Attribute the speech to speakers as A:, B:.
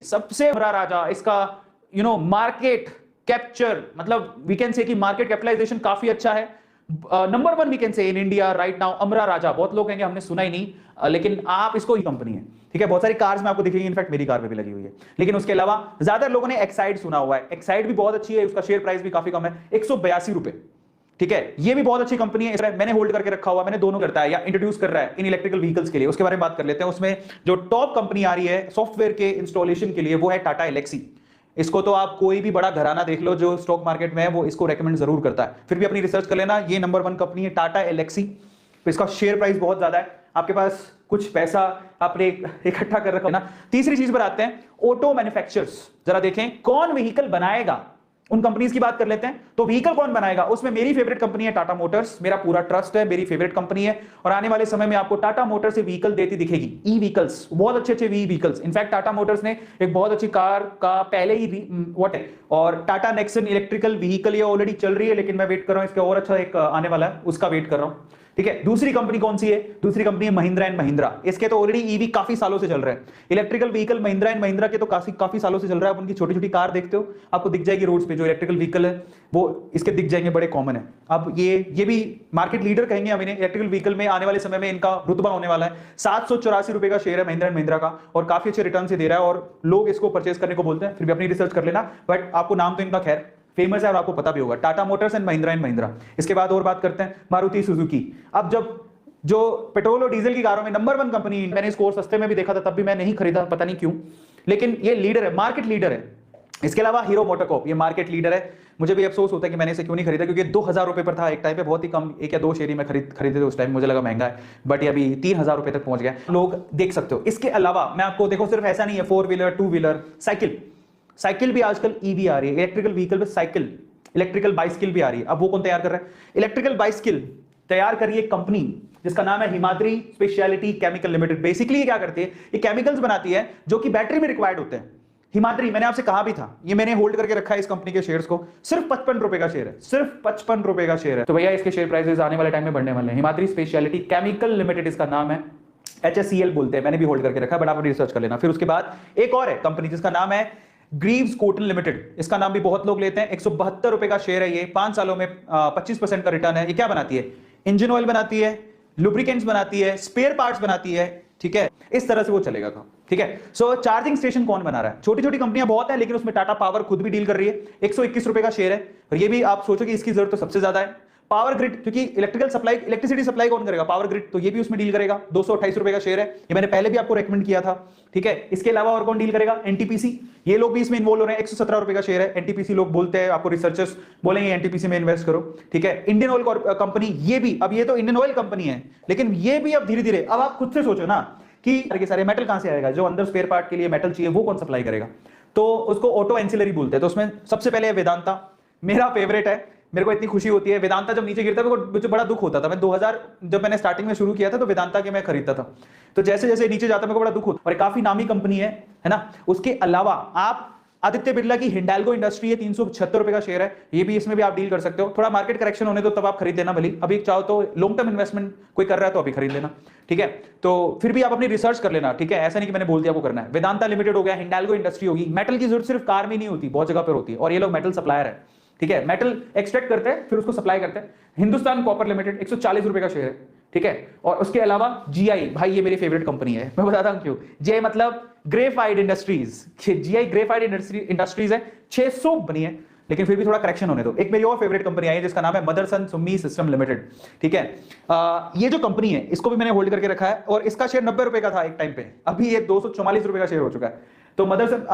A: सबसे बड़ा राजा, इसका मार्केट कैप्चर, मतलब वी कैन से कि मार्केट कैपिटलाइजेशन काफी अच्छा है। Number 1 we can say in India right now, Amara Raja. बहुत लोग कहेंगे हमने सुना ही नहीं, लेकिन आप इसको कंपनी है, ठीक है। बहुत सारी कार्स में आपको दिखेगी, इनफैक्ट मेरी कार पे भी लगी हुई है। लेकिन उसके अलावा ज्यादा लोगों ने एक्साइड सुना हुआ है। एक्साइड भी बहुत अच्छी है, उसका शेयर प्राइस भी काफी कम है, 182 रुपए, ठीक है। ये भी बहुत अच्छी कंपनी है, मैंने होल्ड करके रखा हुआ, मैंने दोनों करता है या इंट्रोड्यूस कर रहा है इन इलेक्ट्रिकल व्हीकल्स के लिए। उसके बारे में बात कर लेते हैं। उसमें जो टॉप कंपनी आ रही है सॉफ्टवेयर के इंस्टॉलेशन के लिए, वो है टाटा एलेक्सी। इसको तो आप कोई भी बड़ा घराना देख लो जो स्टॉक मार्केट में है, वो इसको रेकमेंड जरूर करता है। फिर भी अपनी रिसर्च कर लेना, ये नंबर 1 कंपनी है टाटा एलेक्सी। तो इसका शेयर प्राइस बहुत ज्यादा है, आपके पास कुछ पैसा आपने इकट्ठा कर रखा है ना। तीसरी चीज पर आते हैं, ऑटो मैन्युफैक्चरर्स। जरा देखें कौन व्हीकल बनाएगा, उन कंपनीज की बात कर लेते हैं। तो व्हीकल कौन बनाएगा, उसमें मेरी फेवरेट कंपनी है टाटा मोटर्स। मेरा पूरा ट्रस्ट है, मेरी फेवरेट कंपनी है, और आने वाले समय में आपको टाटा मोटर्स से व्हीकल देती दिखेगी, ई व्हीकल्स, बहुत अच्छे अच्छे व्हीकल्स। इनफैक्ट टाटा मोटर्स ने एक बहुत अच्छी कार का पहले ही व्हाट है, और टाटा नेक्सन इलेक्ट्रिकल व्हीकल ये ऑलरेडी चल रही है, लेकिन मैं वेट कर रहा हूं इसका और अच्छा एक आने वाला है, उसका वेट कर रहा हूं, ठीक है। दूसरी कंपनी कौन सी है, दूसरी कंपनी है महिंद्रा एंड महिंद्रा। इसके तो ऑलरेडी ईवी काफी सालों से चल रहे हैं। Electrical vehicle Mahindra and Mahindra के तो काफी सालों से चल रहा है। आप उनकी छोटी छोटी कार देखते हो, आपको दिख जाएगी रोड्स पे, जो इलेक्ट्रिकल व्हीकल है वो इसके दिख जाएंगे, बड़े कॉमन है। अब ये भी मार्केट लीडर कहेंगे हम इन्हें इलेक्ट्रिकल व्हीकल में। आने वाले समय में इनका रुतबा होने वाला है। 784 रुपए का शेयर है महिंद्रा एंड महिंद्रा का, और काफी अच्छे रिटर्न से दे रहा है, और लोग इसको परचेज करने को बोलते हैं। फिर भी अपनी रिसर्च कर लेना, बट आपको नाम तो इनका खैर फेमस है और आपको पता भी होगा, टाटा मोटर्स एंड महिंद्रा। इसके बाद और बात करते हैं मारुति सुजुकी। अब जब जो पेट्रोल और डीजल की कारों में नंबर 1 कंपनी, मैंने इसको सस्ते में भी देखा था, तब भी मैं नहीं खरीदा, पता नहीं क्यों, लेकिन ये लीडर है, मार्केट लीडर है। इसके अलावा हीरो मोटोकॉर्प, ये मार्केट लीडर है। मुझे भी अफसोस होता है कि मैंने इसे क्यों नहीं खरीदा, क्योंकि 2000 रुपए पर था एक टाइम पे, बहुत ही कम, 1 या 2 शेयर ही मैं खरीदे थे उस टाइम, मुझे लगा महंगा है, बट ये अभी 3000 रुपए तक पहुंच गया, लोग देख सकते हो। इसके अलावा मैं आपको देखो, सिर्फ ऐसा नहीं है, 4 व्हीलर 2 व्हीलर साइकिल भी आजकल ईवी आ रही है, इलेक्ट्रिकल व्हीकल पे साइकिल, इलेक्ट्रिकल बाइसिकल भी आ रही है। अब वो कौन तैयार कर रहा है, इलेक्ट्रिकल बाइसिकल तैयार करिए कंपनी जिसका नाम है Himadri speciality chemical limited. Basically ये क्या करती है, ये केमिकल्स बनाती है जो कि बैटरी में रिक्वायर्ड होते हैं। हिमाद्री, मैंने आपसे कहा भी था, ये मैंने होल्ड करके रखा है इस कंपनी के शेयर्स को, सिर्फ 55 रुपए का शेयर है, सिर्फ 55 रुपए का शेयर है। तो भैया इसके शेयर प्राइसेस आने वाले टाइम में बढ़ने वाले हैं। हिमाद्री स्पेशलिटी केमिकल लिमिटेड इसका नाम है, HSCL बोलते हैं, मैंने भी होल्ड करके रखा है, बट आप रिसर्च कर लेना। फिर उसके बाद एक और है कंपनी जिसका नाम है ग्रीव्स कॉटन लिमिटेड। इसका नाम भी बहुत लोग लेते हैं, 172 रुपए का शेयर है ये, 5 सालों में 25% का रिटर्न है। ये क्या बनाती है, इंजन ऑयल बनाती है, लुब्रिकेंट्स बनाती है, स्पेयर पार्ट्स बनाती है, ठीक है। इस तरह से वो चलेगा काम, ठीक है। सो चार्जिंग स्टेशन कौन बना रहा है, छोटी छोटी कंपनियां बहुत है, लेकिन उसमें टाटा पावर खुद भी डील कर रही है। 121 रुपए का शेयर है, और ये भी आप सोचो कि इसकी जरूरत तो सबसे ज्यादा है। पावर ग्रिड, क्योंकि इलेक्ट्रिसिटी सप्लाई कौन करेगा, पावर ग्रिड, तो ये भी उसमें डील करेगा। 228 रुपए का शेयर है, ये मैंने पहले भी आपको रेकमेंड किया था, ठीक है। इसके अलावा और कौन डील करेगा, NTPC, ये लोग भी इसमें इन्वॉल्व हो रहे हैं। 117 रुपए का शेयर है। NTPC लोग बोलते हैं, आपको रिसर्चर्स बोलेंगे NTPC में इन्वेस्ट करो, ठीक है। इंडियन ऑयल कंपनी, ये भी, अब ये तो इंडियन ऑयल कंपनी है, लेकिन ये भी अब धीरे धीरे, अब आप खुद से सोचो ना कि सारे मेटल कहां से आएगा, जो अंदर स्पेयर पार्ट के लिए मेटल चाहिए वो कौन सप्लाई करेगा, तो उसको ऑटो एंसिलरी बोलते हैं। तो उसमें सबसे पहले वेदांता, मेरा फेवरेट है, मेरे को इतनी खुशी होती है। वेदांता जब नीचे गिरता है मुझे बड़ा दुख होता था। मैं 2000 जब मैंने स्टार्टिंग में शुरू किया था तो वेदांता के मैं खरीदता था, तो जैसे जैसे नीचे जाता मेरे को बड़ा दुख होता, और काफी नामी कंपनी है ना। उसके अलावा आप आदित्य बिरला की हिंडाल्को इंडस्ट्री है, 376 रुपए का शेयर है, ये भी, इसमें भी आप डील कर सकते हो। थोड़ा मार्केट करेक्शन होने दो तब आप खरीद लेना भली, अभी चाहो तो लॉन्ग टर्म इन्वेस्टमेंट कोई कर रहा है तो अभी खरीद लेना, ठीक है। तो फिर भी आप अपनी रिसर्च कर लेना, ठीक है, ऐसा नहीं कि मैंने बोल दिया वो करना है। वेदांता लिमिटेड हो गया, हिंडाल्को इंडस्ट्री होगी। मेटल की जरूरत सिर्फ कार में नहीं होती, बहुत जगह पर होती है, और ये लोग मेटल सप्लायर है, ठीक है। मेटल एक्सट्रैक्ट करते हैं फिर उसको सप्लाई करते हैं। हिंदुस्तान कॉपर लिमिटेड 140 रुपए का शेयर है, ठीक है। और उसके अलावा GI, भाई ये मेरी फेवरेट कंपनी है, मैं बताता हूं क्यों। GI मतलब graphite industries, GI graphite industries है, 600 बनी है, लेकिन फिर भी थोड़ा करेक्शन होने दो। एक मेरी और फेवरेट कंपनी आई है जिसका नाम है मदरसन सुमी सिस्टम लिमिटेड, ठीक है। ये जो कंपनी है इसको भी मैंने होल्ड करके रखा है, और इसका शेयर 90 रुपए का था एक टाइम पे, अभी ये 244 रुपए का शेयर हो चुका है। तो मदरसन